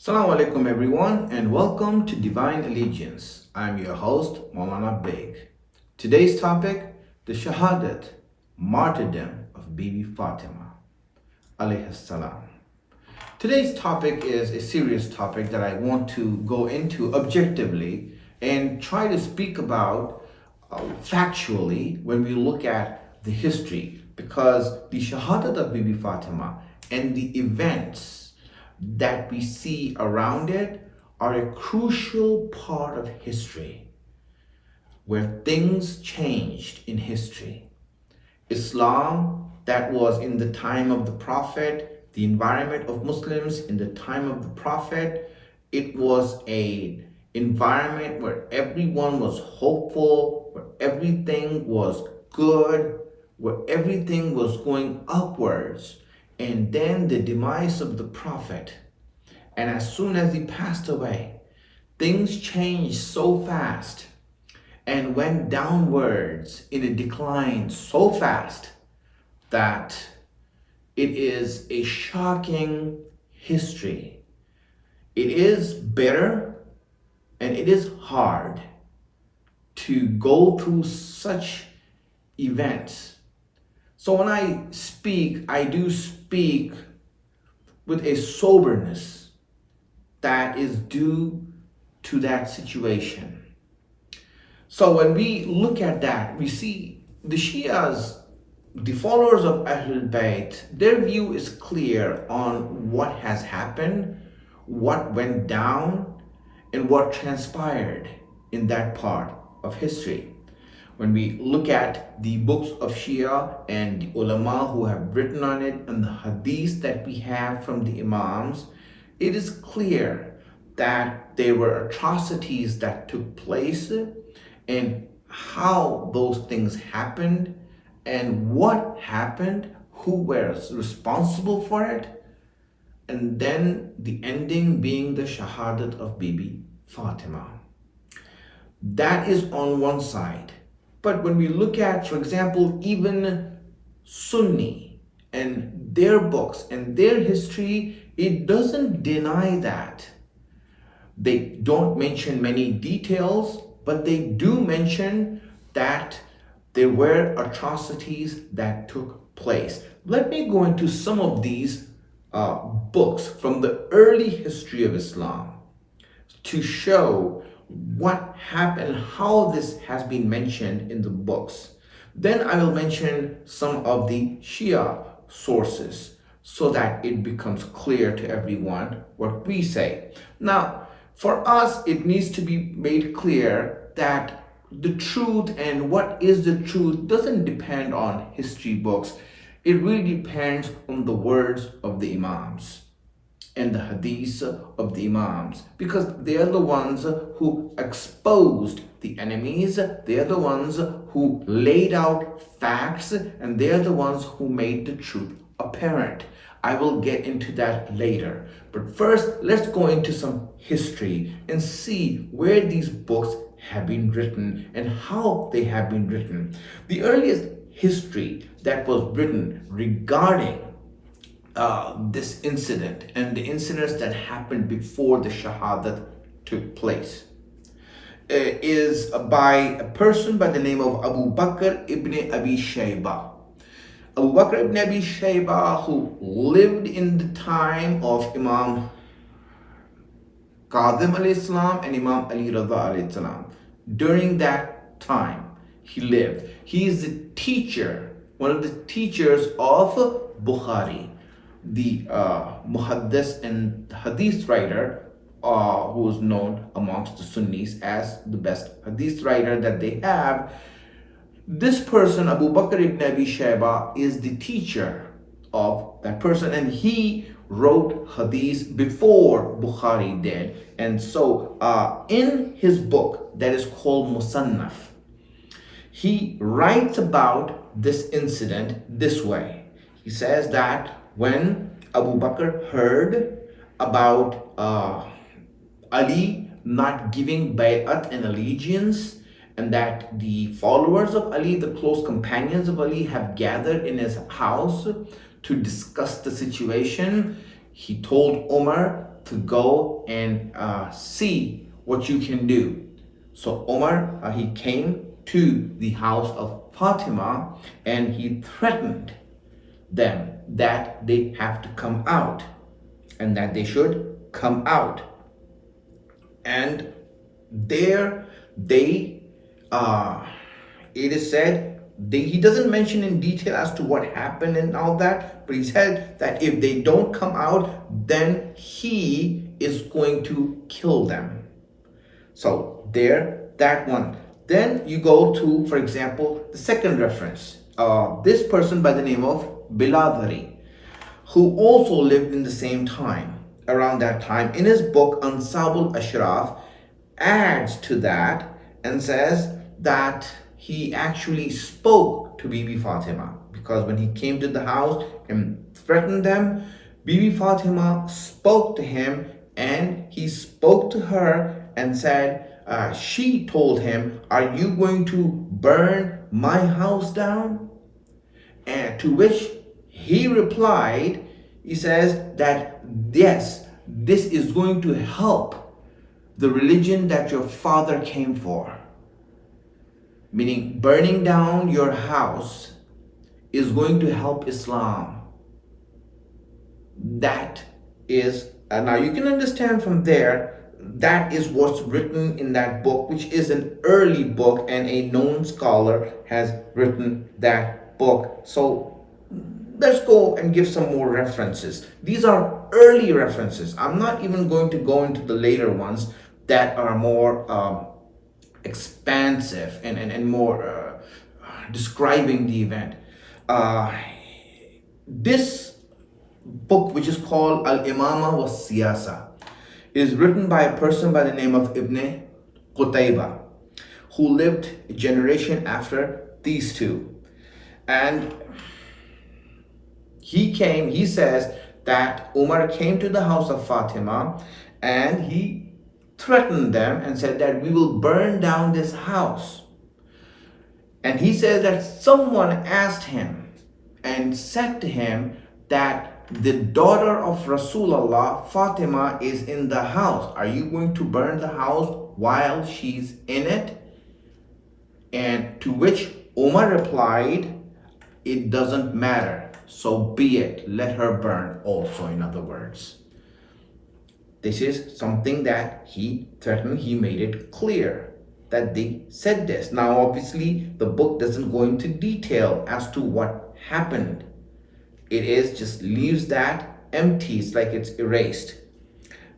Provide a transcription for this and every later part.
Assalamu alaikum everyone and welcome to Divine Allegiance. I'm your host Maulana Baig. Today's topic, the Shahadat, Martyrdom of Bibi Fatima alayhi salam. Today's topic is a serious topic that I want to go into objectively and try to speak about factually when we look at the history, because the Shahadat of Bibi Fatima and the events that we see around it are a crucial part of history, where things changed in history. Islam, that was in the time of the Prophet, the environment of Muslims in the time of the Prophet, it was an environment where everyone was hopeful, where everything was good, where everything was going upwards. And then the demise of the Prophet, and as soon as he passed away, things changed so fast and went downwards in a decline so fast that it is a shocking history. It is bitter and it is hard to go through such events. So when I speak, I do speak with a soberness that is due to that situation. So when we look at that, we see the Shias, the followers of Ahlul Bayt, their view is clear on what has happened, what went down, and what transpired in that part of history. When we look at the books of Shia and the ulama who have written on it and the hadiths that we have from the imams, it is clear that there were atrocities that took place and how those things happened and what happened, who was responsible for it, and then the ending being the Shahadat of Bibi Fatima. That is on one side. But when we look at, for example, even Sunni and their books and their history, it doesn't deny that. They don't mention many details, but they do mention that there were atrocities that took place. Let me go into some of these books from the early history of Islam to show what happened, how this has been mentioned in the books. Then I will mention some of the Shia sources so that it becomes clear to everyone what we say. Now, for us, it needs to be made clear that the truth and what is the truth doesn't depend on history books. It really depends on the words of the Imams and the hadiths of the imams, because they are the ones who exposed the enemies, they are the ones who laid out facts, and they are the ones who made the truth apparent. I will get into that later. But first, let's go into some history and see where these books have been written and how they have been written. The earliest history that was written regarding this incident and the incidents that happened before the Shahadat took place is by a person by the name of Abu Bakr ibn Abi Shayba. Abu Bakr ibn Abi Shayba, who lived in the time of Imam Qadim alayhi salam and Imam Ali alayhi salam. During that time he lived. He is the teacher, one of the teachers of Bukhari, the muhaddis and hadith writer who is known amongst the Sunnis as the best hadith writer that they have. This person, Abu Bakr ibn Abi Shayba, is the teacher of that person, and he wrote hadith before Bukhari did. And so in his book that is called Musannaf, he writes about this incident this way. He says that when Abu Bakr heard about Ali not giving bay'at and allegiance, and that the followers of Ali, the close companions of Ali, have gathered in his house to discuss the situation, he told Umar to go and see what you can do. So Omar, he came to the house of Fatima and he threatened them that they have to come out and that they should come out. And there they, it is said, he doesn't mention in detail as to what happened and all that, but he said that if they don't come out, then he is going to kill them. So there, that one. Then you go to, for example, the second reference. This person by the name of Biladhari, who also lived in the same time, around that time, in his book Ansabul Ashraf, adds to that and says that he actually spoke to Bibi Fatima, because when he came to the house and threatened them, Bibi Fatima spoke to him, and he spoke to her and said, she told him, "Are you going to burn my house down?" And to which he replied, he says that yes, this is going to help the religion that your father came for. Meaning, burning down your house is going to help Islam. That is, now you can understand from there, that is what's written in that book, which is an early book, and a known scholar has written that book. So let's go and give some more references. These are early references. I'm not even going to go into the later ones that are more expansive and more describing the event. This book, which is called Al-Imama was-Siyasa, is written by a person by the name of Ibn Qutayba, who lived a generation after these two. And he says that Umar came to the house of Fatima and he threatened them and said that we will burn down this house. And he says that someone asked him and said to him that the daughter of Rasulullah, Fatima, is in the house. Are you going to burn the house while she's in it? And to which Umar replied, it doesn't matter, so be it, let her burn also, in other words. This is something that he threatened, he made it clear that they said this. Now obviously the book doesn't go into detail as to what happened. It is just leaves that empty, it's like it's erased.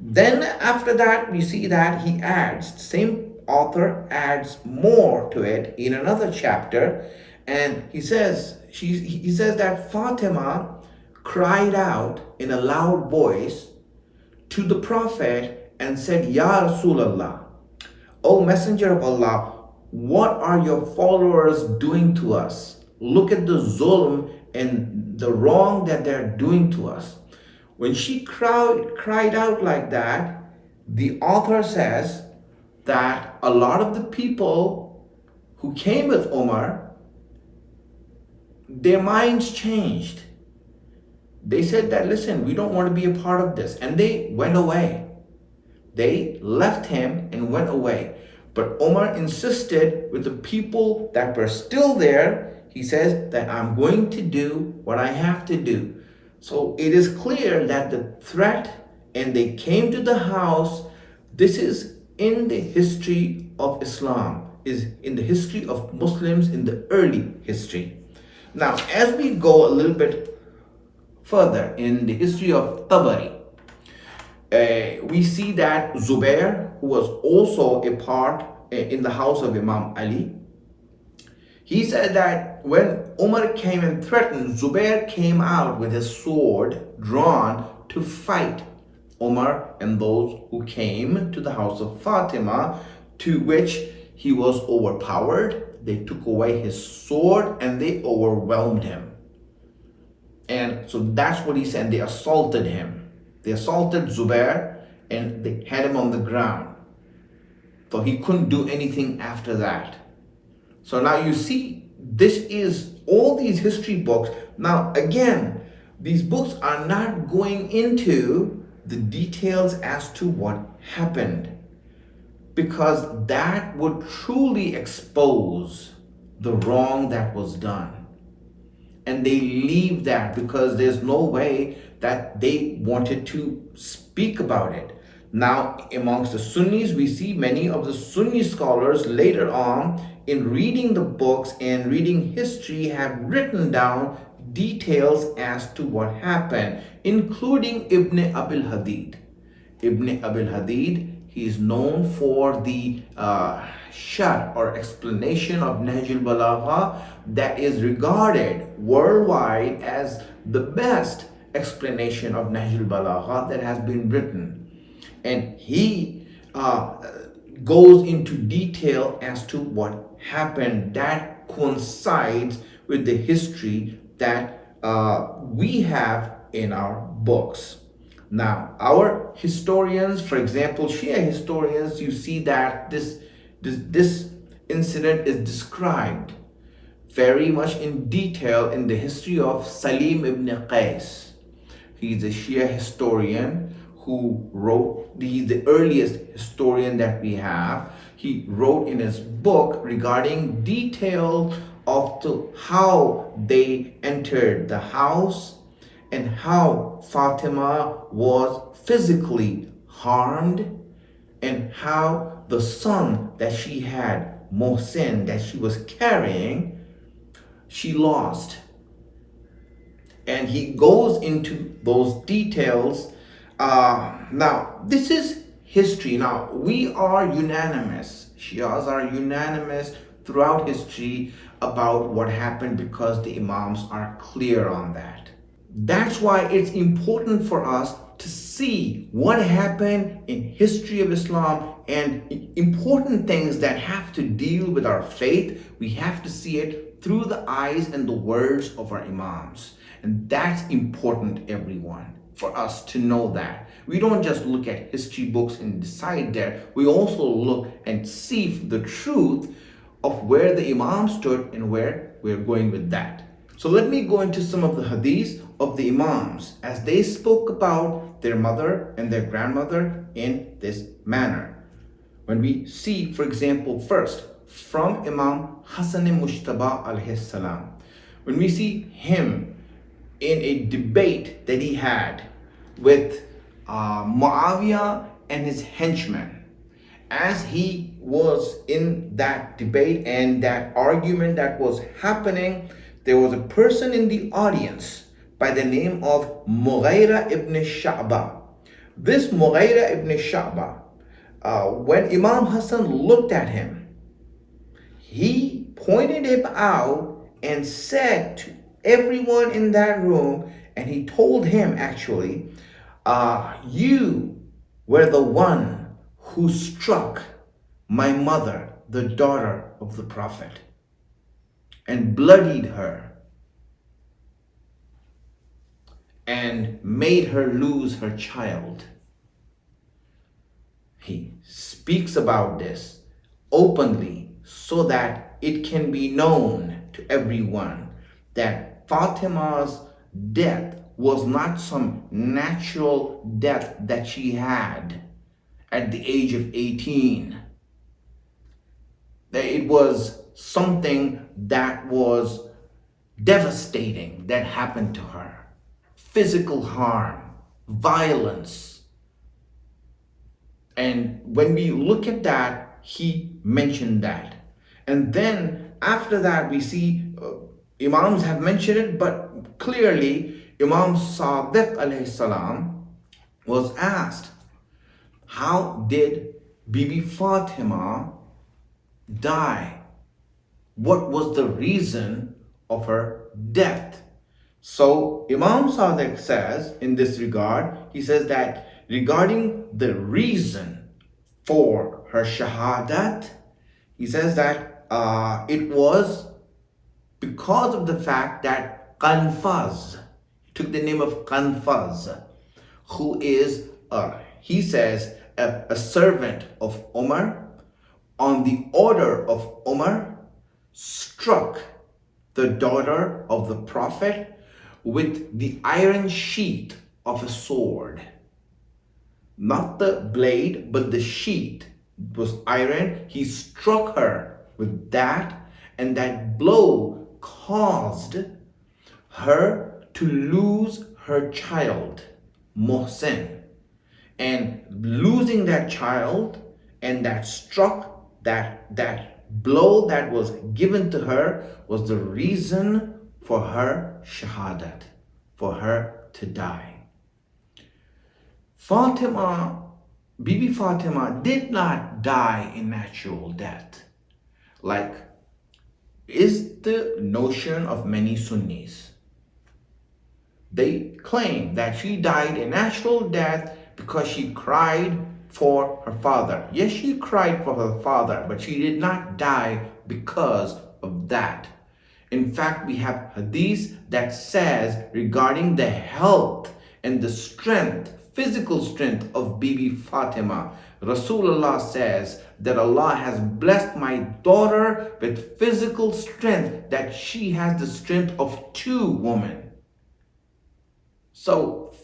Then after that we see that he adds, the same author adds more to it in another chapter, and he says that Fatima cried out in a loud voice to the Prophet and said, "Ya Rasulullah, O Messenger of Allah, what are your followers doing to us? Look at the zulm and the wrong that they're doing to us." When she cried out like that, the author says that a lot of the people who came with Umar, their minds changed. They said that, listen, we don't want to be a part of this. And they went away. They left him and went away. But Umar insisted with the people that were still there. He says that I'm going to do what I have to do. So it is clear that the threat, and they came to the house, this is in the history of Islam, is in the history of Muslims in the early history. Now, as we go a little bit further in the history of Tabari, we see that Zubair, who was also a part in the house of Imam Ali, he said that when Umar came and threatened, Zubair came out with his sword drawn to fight Umar and those who came to the house of Fatima, to which he was overpowered. They took away his sword and they overwhelmed him. And so that's what he said. They assaulted him. They assaulted Zubair and they had him on the ground. So he couldn't do anything after that. So now you see, this is all these history books. Now again, these books are not going into the details as to what happened, because that would truly expose the wrong that was done. And they leave that because there's no way that they wanted to speak about it. Now, amongst the Sunnis, we see many of the Sunni scholars later on, in reading the books and reading history, have written down details as to what happened, including Ibn Abil Hadid. Ibn Abil Hadid, he is known for the sharh or explanation of Nahj al-Balagha that is regarded worldwide as the best explanation of Nahj al-Balagha that has been written. And he goes into detail as to what happened that coincides with the history that we have in our books. Now, our historians, for example, Shia historians, you see that this incident is described very much in detail in the history of Salim ibn Qais. He's a Shia historian who wrote, he's the earliest historian that we have. He wrote in his book regarding detail of how they entered the house and how Fatima was physically harmed, and how the son that she had, Mohsin, that she was carrying, she lost. And he goes into those details. Now, this is history. Now, we are unanimous. Shias are unanimous throughout history about what happened because the Imams are clear on that. That's why it's important for us to see what happened in history of Islam, and important things that have to deal with our faith. We have to see it through the eyes and the words of our Imams. And that's important, everyone, for us to know that. We don't just look at history books and decide there. We also look and see the truth of where the Imam stood and where we're going with that. So let me go into some of the hadiths of the Imams as they spoke about their mother and their grandmother in this manner. When we see, for example, first from Imam Hassan Mushtaba alayhi salam, when we see him in a debate that he had with Muawiyah and his henchmen, as he was in that debate and that argument that was happening, there was a person in the audience by the name of Mughira ibn Sha'ba. This Mughira ibn Sha'ba, when Imam Hassan looked at him, he pointed him out and said to everyone in that room, and he told him actually, you were the one who struck my mother, the daughter of the Prophet, and bloodied her and made her lose her child. He speaks about this openly so that it can be known to everyone that Fatima's death was not some natural death that she had at the age of 18. That it was something that was devastating that happened to her. Physical harm, violence. And when we look at that, he mentioned that. And then after that, we see Imams have mentioned it, but clearly Imam Sadiq alayhi salam was asked, how did Bibi Fatima die? What was the reason of her death? So Imam Sadiq says in this regard, he says that regarding the reason for her shahadat, he says that it was because of the fact that Qanfaz, he took the name of Qanfaz, who is, he says, a servant of Umar, on the order of Umar, struck the daughter of the Prophet with the iron sheath of a sword. not the blade, but the sheath was iron. He struck her with that, and that blow caused her to lose her child, Mohsen. And losing that child, and that blow that was given to her was the reason for her shahadat, for her to die. Bibi Fatima did not die a natural death, like is the notion of many Sunnis. They claim that she died a natural death because she cried for her father. Yes, she cried for her father, but she did not die because of that. In fact, we have hadith that says regarding the health and the strength, physical strength of Bibi Fatima, Rasulullah says that Allah has blessed my daughter with physical strength, that she has the strength of 2 women. So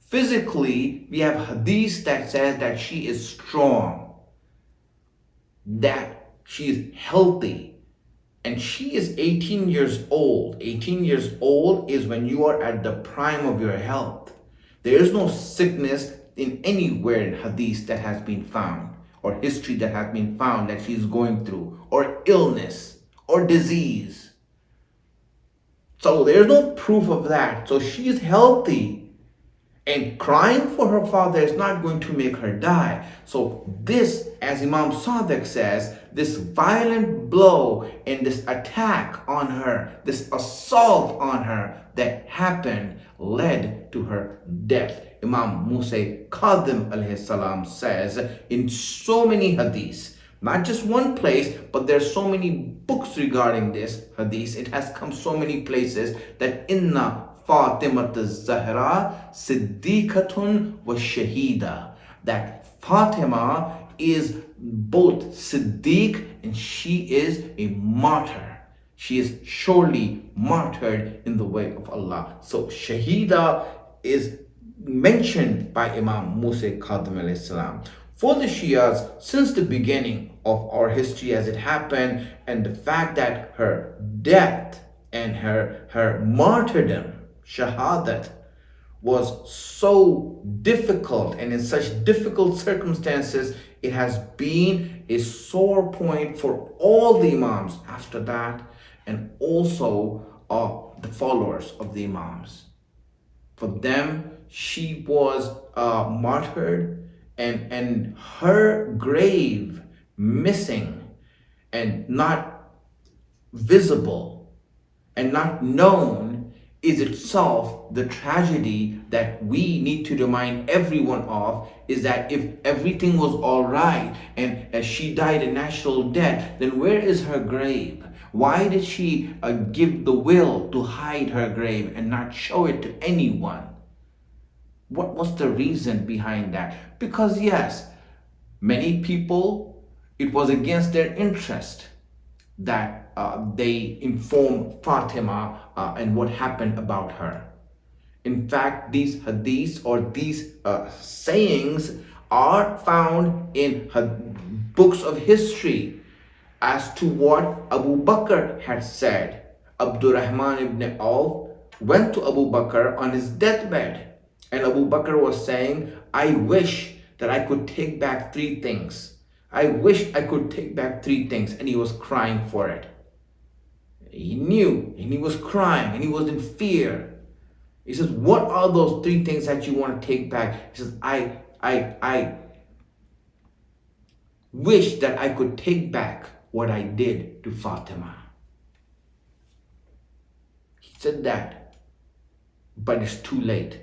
physically, we have hadith that says that she is strong, that she is healthy, and she is 18 years old. 18 years old is when you are at the prime of your health. There is no sickness in anywhere in hadith that has been found, or history that has been found that she is going through, or illness, or disease. So there's no proof of that. So she is healthy, and crying for her father is not going to make her die. So this, as Imam Sadiq says, this violent blow and this attack on her, this assault on her that happened led to her death. Imam Musa Kadhim alayhi salam says in so many hadiths, not just one place, but there's so many books regarding this hadith. It has come so many places that inna Fatima Zahra Siddiqatun wa Shahida, that Fatima is both Siddiq and she is a martyr. She is surely martyred in the way of Allah. So Shahida is mentioned by Imam Musa Kadhim alayhi salam. For the Shias, since the beginning of our history as it happened, and the fact that her death and her martyrdom, shahadat, was so difficult, and in such difficult circumstances, it has been a sore point for all the Imams after that, and also the followers of the Imams. For them, she was martyred, and her grave missing and not visible and not known is itself the tragedy that we need to remind everyone of, is that if everything was all right and as she died a natural death, then where is her grave? Why did she give the will to hide her grave and not show it to anyone? What was the reason behind that? Because yes, many people, it was against their interest that they informed Fatima and what happened about her. In fact, these hadiths or these sayings are found in books of history as to what Abu Bakr had said. Abdurrahman ibn Auf went to Abu Bakr on his deathbed, and Abu Bakr was saying, I wish that I could take back 3 things. I wish I could take back 3 things. And he was crying for it. He knew, and he was crying, and he was in fear. He says, what are those 3 things that you want to take back? He says, I wish that I could take back what I did to Fatima. He said that, but it's too late.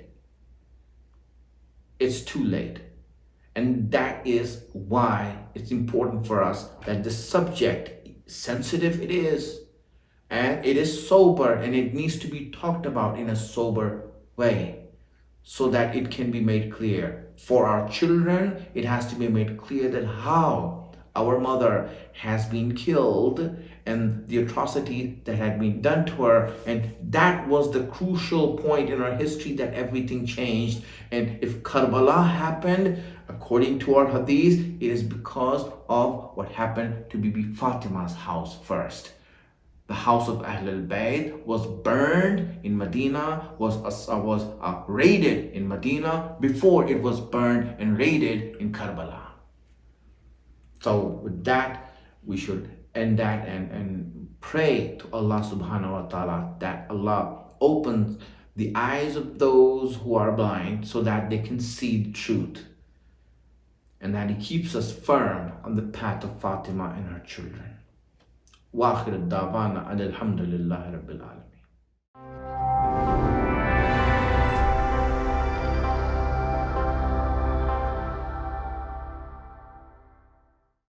It's too late. And that is why it's important for us that the subject, sensitive it is, and it is sober, and it needs to be talked about in a sober way so that it can be made clear. For our children, it has to be made clear that how our mother has been killed and the atrocity that had been done to her. And that was the crucial point in our history that everything changed. And if Karbala happened, according to our hadith, it is because of what happened to Bibi Fatima's house first. The house of Ahlul Bayt was burned in Medina, was raided in Medina before it was burned and raided in Karbala. So with that, we should end that and pray to Allah subhanahu wa ta'ala that Allah opens the eyes of those who are blind so that they can see the truth, and that He keeps us firm on the path of Fatima and her children. وآخر الدعوانا أن الحمد لله رب العالمين.